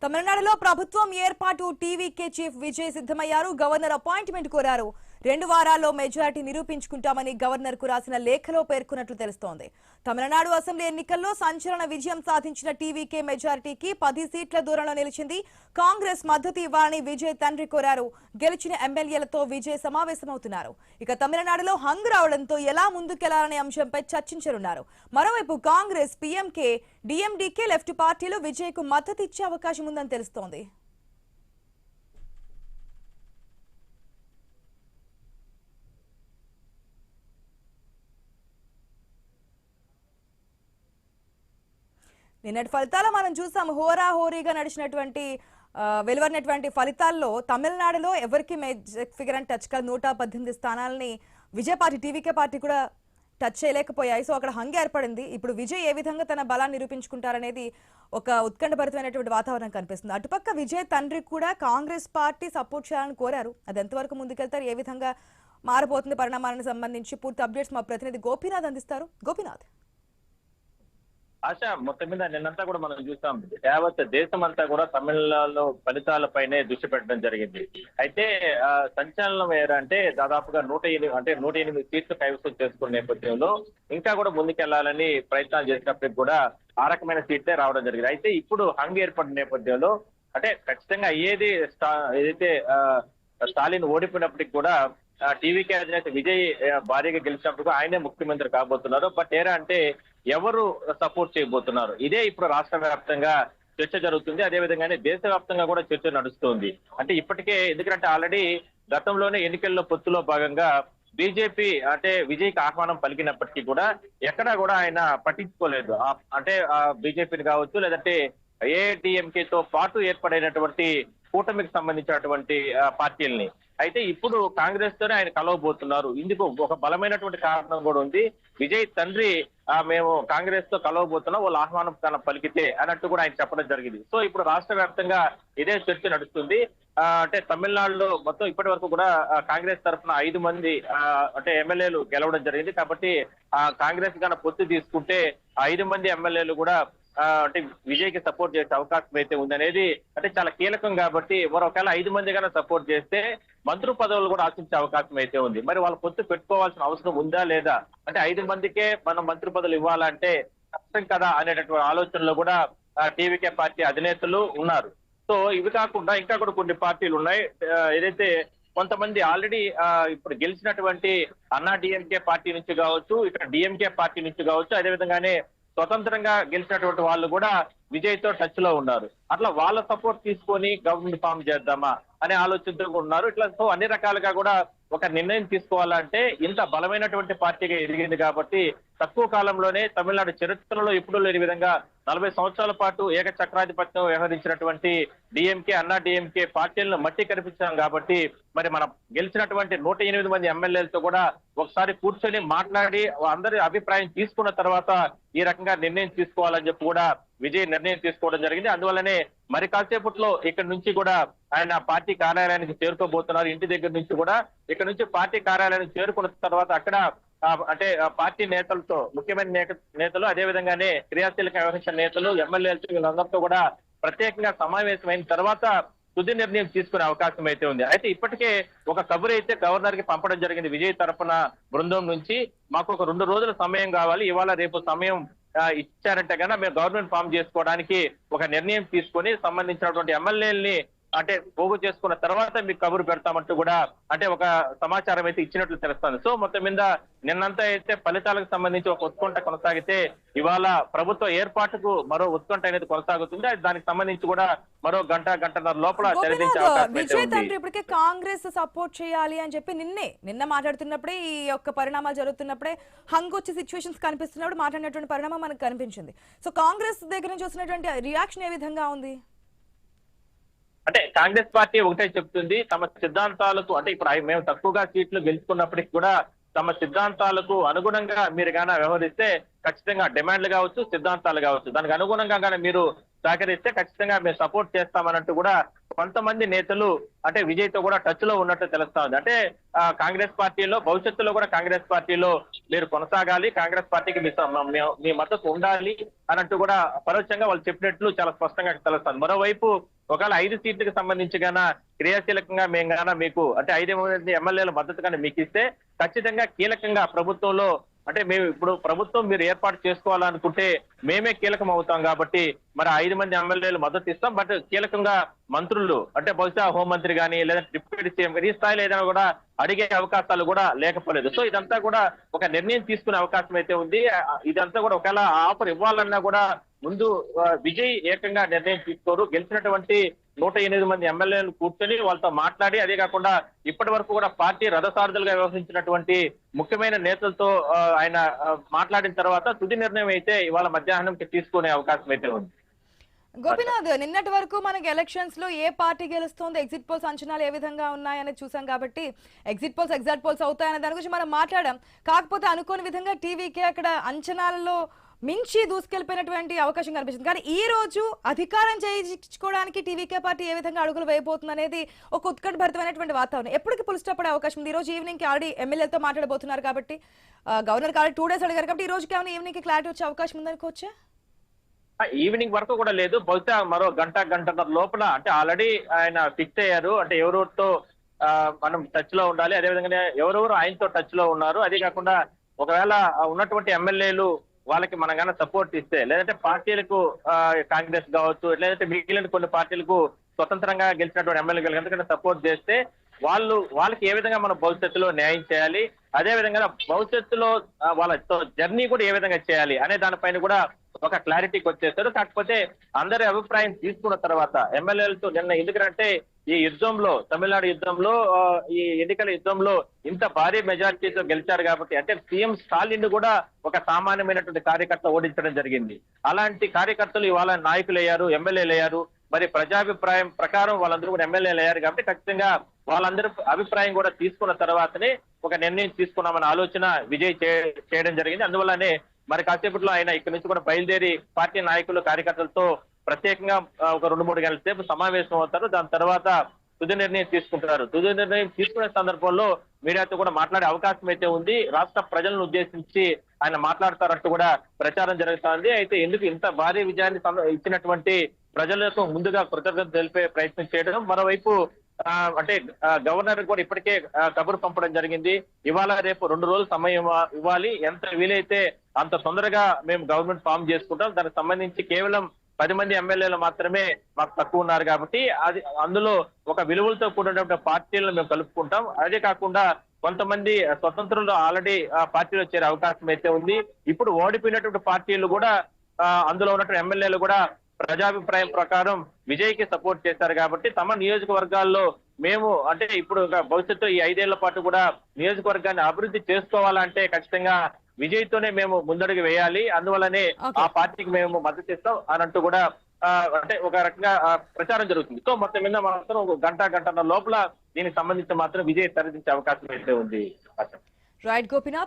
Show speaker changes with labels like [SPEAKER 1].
[SPEAKER 1] తమిళనాడులో ప్రభుత్వం ఏర్పాటు టీవీకే చీఫ్ విజయ్ సిద్ధమయ్యారు. గవర్నర్ అపాయింట్మెంట్ కోరారు. 2 వారాల్లో మెజారిటీ నిరూపించుకుంటామని గవర్నర్ కు రాసిన లేఖలో పేర్కొన్నట్లు తెలుస్తోంది. తమిళనాడు అసెంబ్లీ ఎన్నికల్లో సంచలన విజయం సాధించిన టీవీకే మెజారిటీకి 10 సీట్ల దూరంలో నిలిచింది. కాంగ్రెస్ మద్దతు ఇవ్వాలని విజయ్ తండ్రి కోరారు. గెలిచిన ఎమ్మెల్యేలతో విజయ్ సమావేశమవుతున్నారు. ఇక తమిళనాడులో హంగ్ రావడంతో ఎలా ముందుకెళ్లాలనే అంశంపై చర్చించనున్నారు. మరోవైపు కాంగ్రెస్, పీఎంకే, డీఎండీకే లెఫ్ట్ పార్టీలు విజయ్ కు మద్దతు ఇచ్చే అవకాశం ఉందని తెలుస్తోంది. నిన్నటి ఫలితాలు మనం చూసాం. హోరాహోరీగా నడిచినటువంటి వెలువడినటువంటి ఫలితాల్లో తమిళనాడులో ఎవరికి ఫిగర్ అండ్ టచ్ 118 స్థానాలని విజయ్ పార్టీ, టీవీకే పార్టీ కూడా టచ్ చేయలేకపోయాయి. సో అక్కడ హంగ్ ఏర్పడింది. ఇప్పుడు విజయ్ ఏ విధంగా తన బలాన్ని నిరూపించుకుంటారనేది ఒక ఉత్కంఠభరితమైనటువంటి వాతావరణం కనిపిస్తుంది. అటుపక్క విజయ్ తండ్రి కూడా కాంగ్రెస్ పార్టీ సపోర్ట్ చేయాలని కోరారు. అది ఎంతవరకు ముందుకెళ్తారు, ఏ విధంగా మారబోతుంది పరిణామాలకు సంబంధించి పూర్తి అప్డేట్స్ మా ప్రతినిధి గోపీనాథ్ అందిస్తారు. గోపీనాథ్.
[SPEAKER 2] ఆశ, మొత్తం మీద నిన్నంతా కూడా మనం చూస్తాం. యావత్ దేశం అంతా కూడా తమిళనాడులో ఫలితాలపైనే దృష్టి పెట్టడం జరిగింది. అయితే సంచలనం ఏంటంటే దాదాపుగా 108 సీట్లు కైవసం చేసుకున్న నేపథ్యంలో ఇంకా కూడా ముందుకెళ్లాలని ప్రయత్నాలు చేసినప్పటికి కూడా ఆ రకమైన సీట్లే రావడం జరిగింది. అయితే ఇప్పుడు హంగ్ ఏర్పడిన నేపథ్యంలో అంటే ఖచ్చితంగా ఏదైతే స్టాలిన్ ఓడిపోయినప్పటికి కూడా టీవీకే అధినేత విజయ్ భారీగా గెలిచినప్పుడు ఆయనే ముఖ్యమంత్రి కాబోతున్నారు. బట్ అంటే ఎవరు సపోర్ట్ చేయబోతున్నారు, ఇదే ఇప్పుడు రాష్ట్ర వ్యాప్తంగా చర్చ జరుగుతుంది. అదేవిధంగానే దేశవ్యాప్తంగా కూడా చర్చ నడుస్తుంది. అంటే ఇప్పటికే ఎందుకంటే ఆల్రెడీ గతంలోనే ఎన్నికల్లో పొత్తులో భాగంగా బీజేపీ అంటే విజయ్కి ఆహ్వానం పలికినప్పటికీ కూడా ఎక్కడా కూడా ఆయన పట్టించుకోలేదు. అంటే బీజేపీని కావచ్చు, లేదంటే ఏఐడిఎంకేతో పాటు ఏర్పడైనటువంటి కూటమికి సంబంధించినటువంటి పార్టీలని. అయితే ఇప్పుడు కాంగ్రెస్ తోనే ఆయన కలవబోతున్నారు. ఇందుకు ఒక బలమైనటువంటి కారణం కూడా ఉంది. విజయ్ తండ్రి మేము కాంగ్రెస్ తో కలవబోతున్నాం, వాళ్ళు ఆహ్వానం పలికితే అన్నట్టు కూడా ఆయన చెప్పడం జరిగింది. సో ఇప్పుడు రాష్ట్ర వ్యాప్తంగా ఇదే చర్చ నడుస్తుంది. అంటే తమిళనాడులో మొత్తం ఇప్పటి వరకు కూడా కాంగ్రెస్ తరఫున 5 మంది అంటే ఎమ్మెల్యేలు గెలవడం జరిగింది. కాబట్టి కాంగ్రెస్ కన్నా పొత్తు తీసుకుంటే 5 మంది ఎమ్మెల్యేలు కూడా అంటే విజయ్ కి సపోర్ట్ చేసే అవకాశం అయితే ఉందనేది అంటే చాలా కీలకం. కాబట్టి ఒకవేళ 5 మంది కన్నా సపోర్ట్ చేస్తే మంత్రి పదవులు కూడా ఆశించే అవకాశం అయితే ఉంది. మరి వాళ్ళ పొత్తు పెట్టుకోవాల్సిన అవసరం ఉందా లేదా, అంటే 5 మందికే మనం మంత్రి పదవులు ఇవ్వాలంటే కష్టం కదా అనేటటువంటి ఆలోచనలో కూడా టీవీకే పార్టీ అధినేతలు ఉన్నారు. సో ఇవి కాకుండా ఇంకా కూడా కొన్ని పార్టీలు ఉన్నాయి. ఏదైతే కొంతమంది ఆల్రెడీ ఇప్పుడు గెలిచినటువంటి అన్నా డిఎంకే పార్టీ నుంచి కావచ్చు, ఇక్కడ డిఎంకే పార్టీ నుంచి కావచ్చు, అదేవిధంగానే స్వతంత్రంగా గెలిచినటువంటి వాళ్ళు కూడా విజయ్ తో టచ్ లో ఉన్నారు. అట్లా వాళ్ళ సపోర్ట్ తీసుకొని గవర్నమెంట్ ఫామ్ చేద్దామా అనే ఆలోచనతో ఉన్నారు. ఇట్లా సో అన్ని రకాలుగా కూడా ఒక నిర్ణయం తీసుకోవాలంటే ఇంత బలమైనటువంటి పార్టీగా ఎదిగింది కాబట్టి తక్కువ కాలంలోనే తమిళనాడు చరిత్రలో ఎప్పుడూ లేని విధంగా 40 సంవత్సరాల పాటు ఏకచక్రాధిపత్యం వ్యవహరించినటువంటి డిఎంకే, అన్నా డిఎంకే పార్టీలను మట్టి కనిపించాం. కాబట్టి మరి మనం గెలిచినటువంటి 108 మంది ఎమ్మెల్యేలతో కూడా ఒకసారి కూర్చొని మాట్లాడి అందరి అభిప్రాయం తీసుకున్న తర్వాత ఈ రకంగా నిర్ణయం తీసుకోవాలని చెప్పి కూడా విజయ్ నిర్ణయం తీసుకోవడం జరిగింది. అందువల్లనే మరి కాసేపట్లో ఇక్కడ నుంచి కూడా ఆయన పార్టీ కార్యాలయానికి చేరుకోబోతున్నారు. ఇంటి దగ్గర నుంచి కూడా ఇక్కడ నుంచి పార్టీ కార్యాలయానికి చేరుకున్న తర్వాత అక్కడ అంటే పార్టీ నేతలతో, ముఖ్యమైన నేతలు, అదేవిధంగానే క్రియాశీలక వ్యవహరించిన నేతలు, ఎమ్మెల్యేలతో వీళ్ళందరితో కూడా ప్రత్యేకంగా సమావేశమైన తర్వాత తుది నిర్ణయం తీసుకునే అవకాశం అయితే ఉంది. అయితే ఇప్పటికే ఒక కబురు అయితే గవర్నర్ కి పంపడం జరిగింది విజయ్ తరఫున బృందం నుంచి. మాకు ఒక 2 రోజుల సమయం కావాలి, ఇవాళ రేపు సమయం ఇచ్చారంటే కన్నా మేము గవర్నమెంట్ ఫామ్ చేసుకోవడానికి ఒక నిర్ణయం తీసుకొని సంబంధించినటువంటి ఎమ్మెల్యేలని అంటే పోగు చేసుకున్న తర్వాత మీకు కబురు పెడతామంటూ కూడా అంటే ఒక సమాచారం అయితే ఇచ్చినట్లు తెలుస్తుంది. సో మొత్తం మీద నిన్నంతా అయితే ఫలితాలకు సంబంధించి ఒక ఉత్కంఠ కొనసాగితే ఇవాళ ప్రభుత్వ ఏర్పాటుకు మరో ఉత్కంఠ అనేది కొనసాగుతుంది. దానికి సంబంధించి కూడా మరో గంటన్నర లోపల తెరదించే అవకాశం అయితే ఉంది.
[SPEAKER 1] ఇప్పటికే కాంగ్రెస్ సపోర్ట్ చేయాలి అని చెప్పి నిన్న మాట్లాడుతున్నప్పుడే, ఈ యొక్క పరిణామాలు జరుగుతున్నప్పుడే, హంగ్ వచ్చే సిచ్యువేషన్స్ కనిపిస్తున్నప్పుడు మాట్లాడినటువంటి పరిణామం మనకు కనిపించింది. సో కాంగ్రెస్ దగ్గర నుంచి వస్తున్నటువంటి రియాక్షన్ ఏ విధంగా ఉంది?
[SPEAKER 2] అంటే కాంగ్రెస్ పార్టీ ఒకటే చెప్తుంది, తమ సిద్ధాంతాలకు అంటే ఇప్పుడు మేము తక్కువగా సీట్లు గెలుచుకున్నప్పటికీ కూడా తమ సిద్ధాంతాలకు అనుగుణంగా మీరు గాన వ్యవహరిస్తే ఖచ్చితంగా డిమాండ్లు కావచ్చు, సిద్ధాంతాలు కావచ్చు, దానికి అనుగుణంగా గానీ మీరు సహకరిస్తే ఖచ్చితంగా మేము సపోర్ట్ చేస్తామన్నట్టు కూడా కొంతమంది నేతలు అంటే విజయ్ తో కూడా టచ్ లో ఉన్నట్టు తెలుస్తా ఉంది. అంటే కాంగ్రెస్ పార్టీలో భవిష్యత్తులో కూడా కాంగ్రెస్ పార్టీలో మీరు కొనసాగాలి, కాంగ్రెస్ పార్టీకి మీ మద్దతు ఉండాలి అన్నట్టు కూడా పరోక్షంగా వాళ్ళు చెప్పినట్లు చాలా స్పష్టంగా తెలుస్తుంది. మరోవైపు ఒకవేళ 5 సీట్లకు సంబంధించి గాన క్రియాశీలకంగా మేము గాన మీకు అంటే 5 మంది ఎమ్మెల్యేల మద్దతు కానీ మీకు ఇస్తే ఖచ్చితంగా కీలకంగా ప్రభుత్వంలో అంటే మేము ఇప్పుడు ప్రభుత్వం మీరు ఏర్పాటు చేసుకోవాలనుకుంటే మేమే కీలకం అవుతాం కాబట్టి మరి 5 మంది ఎమ్మెల్యేలు మద్దతు ఇస్తాం. బట్ కీలకంగా మంత్రులు అంటే బహుశా హోంమంత్రి కానీ లేదా డిప్యూటీ సీఎం ఈ స్థాయిలో ఏదైనా కూడా అడిగే అవకాశాలు కూడా లేకపోలేదు. సో ఇదంతా కూడా ఒక నిర్ణయం తీసుకునే అవకాశం అయితే ఉంది. ఇదంతా కూడా ఒకవేళ ఆఫర్ ఇవ్వాలన్నా కూడా ముందు విజయ్ ఏకంగా నిర్ణయం తీసుకోరు. గెలిచినటువంటి 108 మంది ఎమ్మెల్యేలు కూర్చొని వాళ్ళతో మాట్లాడి అదే కాకుండా ఇప్పటి వరకు కూడా పార్టీ రథసారథులుగా వ్యవహరించినటువంటి ముఖ్యమైన నేతలతో ఆయన మాట్లాడిన తర్వాత తుది నిర్ణయం అయితే ఇవాళ మధ్యాహ్నంకి తీసుకునే అవకాశం అయితే ఉంది.
[SPEAKER 1] గోపీనాథ్, నిన్నటి వరకు మనకి ఎలక్షన్స్ లో ఏ పార్టీ గెలుస్తోంది, ఎగ్జిట్ పోల్స్ అంచనాలు ఏ విధంగా ఉన్నాయని చూసాం కాబట్టి ఎగ్జిట్ పోల్స్ ఎగ్జాక్ట్ పోల్స్ అవుతాయనే దాని గురించి మనం మాట్లాడాం. కాకపోతే అనుకోని విధంగా టీవీకి అక్కడ అంచనాలలో మించి దూసుకెళ్లిపోయినటువంటి అవకాశం కనిపిస్తుంది. కానీ ఈ రోజు అధికారం చేయించుకోవడానికి టీవీకే పార్టీ ఏ విధంగా అడుగులు వేయబోతుంది అనేది ఒక ఉత్కంఠభరితమైనటువంటి వాతావరణం. ఎప్పటికి పుల్ స్టాప్ పడే అవకాశం ఉంది? ఈ రోజు ఈవినింగ్ కి ఆల్రెడీ ఎమ్మెల్యేలతో మాట్లాడబోతున్నారు కాబట్టి గవర్నర్ కావాలి 2 డేస్ అడిగారు కాబట్టి ఈ రోజుకి ఏమైనా ఈవినింగ్ కి క్లారిటీ వచ్చే అవకాశం ఉందనుకోవచ్చా?
[SPEAKER 2] ఈవినింగ్ వరకు కూడా లేదు. బహుశా మరో గంటన్నర లోపల అంటే ఆల్రెడీ ఆయన ఫిక్స్ అయ్యారు. అంటే ఎవరెవరితో మనం టచ్ లో ఉండాలి, అదేవిధంగా ఎవరెవరు ఆయనతో టచ్ లో ఉన్నారు, అదే కాకుండా ఒకవేళ ఉన్నటువంటి ఎమ్మెల్యేలు వాళ్ళకి మనం కన్నా సపోర్ట్ ఇస్తే లేదంటే పార్టీలకు కాంగ్రెస్ కావచ్చు లేదంటే మిగిలిన కొన్ని పార్టీలకు స్వతంత్రంగా గెలిచినటువంటి ఎమ్మెల్యేలు ఎందుకంటే సపోర్ట్ చేస్తే వాళ్ళకి ఏ విధంగా మనం భవిష్యత్తులో న్యాయం చేయాలి, అదే విధంగా భవిష్యత్తులో వాళ్ళతో జర్నీ కూడా ఏ విధంగా చేయాలి అనే దానిపైన కూడా ఒక క్లారిటీకి వచ్చేస్తారు. కాకపోతే అందరి అభిప్రాయం తీసుకున్న తర్వాత ఎమ్మెల్యేలతో నిన్న ఎందుకంటే ఈ యుద్ధంలో తమిళనాడు యుద్ధంలో ఈ ఎన్నికల యుద్ధంలో ఇంత భారీ మెజారిటీతో గెలిచారు కాబట్టి అంటే సీఎం స్టాలిన్ కూడా ఒక సామాన్యమైనటువంటి కార్యకర్త ఓడించడం జరిగింది. అలాంటి కార్యకర్తలు ఇవాళ నాయకులు అయ్యారు, ఎమ్మెల్యేలు అయ్యారు. మరి ప్రజాభిప్రాయం ప్రకారం వాళ్ళందరూ కూడా ఎమ్మెల్యేలు అయ్యారు కాబట్టి ఖచ్చితంగా వాళ్ళందరూ అభిప్రాయం కూడా తీసుకున్న తర్వాతనే ఒక నిర్ణయం తీసుకున్నామన్న ఆలోచన విజయ్ చేయడం జరిగింది. అందువల్లనే మరి కాసేపట్లో ఆయన ఇక్కడి నుంచి కూడా బయలుదేరి పార్టీ నాయకులు కార్యకర్తలతో ప్రత్యేకంగా ఒక 2-3 గంటల సేపు సమావేశం అవుతారు. దాని తర్వాత తుది నిర్ణయం తీసుకుంటున్నారు. తుది నిర్ణయం తీసుకునే సందర్భంలో మీడియాతో కూడా మాట్లాడే అవకాశం అయితే ఉంది. రాష్ట్ర ప్రజలను ఉద్దేశించి ఆయన మాట్లాడతారంటూ కూడా ప్రచారం జరుగుతోంది. అయితే ఎందుకు ఇంత భారీ విజయాన్ని ఇచ్చినటువంటి ప్రజలకు ముందుగా కృతజ్ఞత తెలిపే ప్రయత్నం చేయడం, మరోవైపు అంటే గవర్నర్ కూడా ఇప్పటికే కబురు పంపడం జరిగింది. ఇవాళ రేపు 2 రోజులు సమయం ఇవ్వాలి, ఎంత వీలైతే అంత తొందరగా మేము గవర్నమెంట్ ఫామ్ చేసుకుంటాం. దానికి సంబంధించి కేవలం 10 మంది ఎమ్మెల్యేలు మాత్రమే మాకు తక్కువ ఉన్నారు కాబట్టి అందులో ఒక విలువలతో కూడినటువంటి పార్టీలను మేము కలుపుకుంటాం. అదే కాకుండా కొంతమంది స్వతంత్రులు ఆల్రెడీ పార్టీలో చేరే అవకాశం అయితే ఉంది. ఇప్పుడు ఓడిపోయినటువంటి పార్టీలు కూడా అందులో ఉన్నటువంటి ఎమ్మెల్యేలు కూడా ప్రజాభిప్రాయం ప్రకారం విజయ్ కి సపోర్ట్ చేశారు కాబట్టి తమ నియోజకవర్గాల్లో మేము అంటే ఇప్పుడు భవిష్యత్తు ఈ 5 ఏళ్ల పాటు కూడా నియోజకవర్గాన్ని అభివృద్ధి చేసుకోవాలంటే ఖచ్చితంగా విజయ్ తోనే మేము ముందడుగు వేయాలి, అందువల్లనే ఆ పార్టీకి మేము మద్దతు ఇస్తాం అని అంటూ కూడా అంటే ఒక రకంగా ప్రచారం జరుగుతుంది. సో మొత్తం మీద మాత్రం ఒక గంటన్నర లోపల దీనికి సంబంధించి మాత్రం విజయ్ తరలించే అవకాశం అయితే ఉంది.
[SPEAKER 1] రైట్ గోపీనాథ్.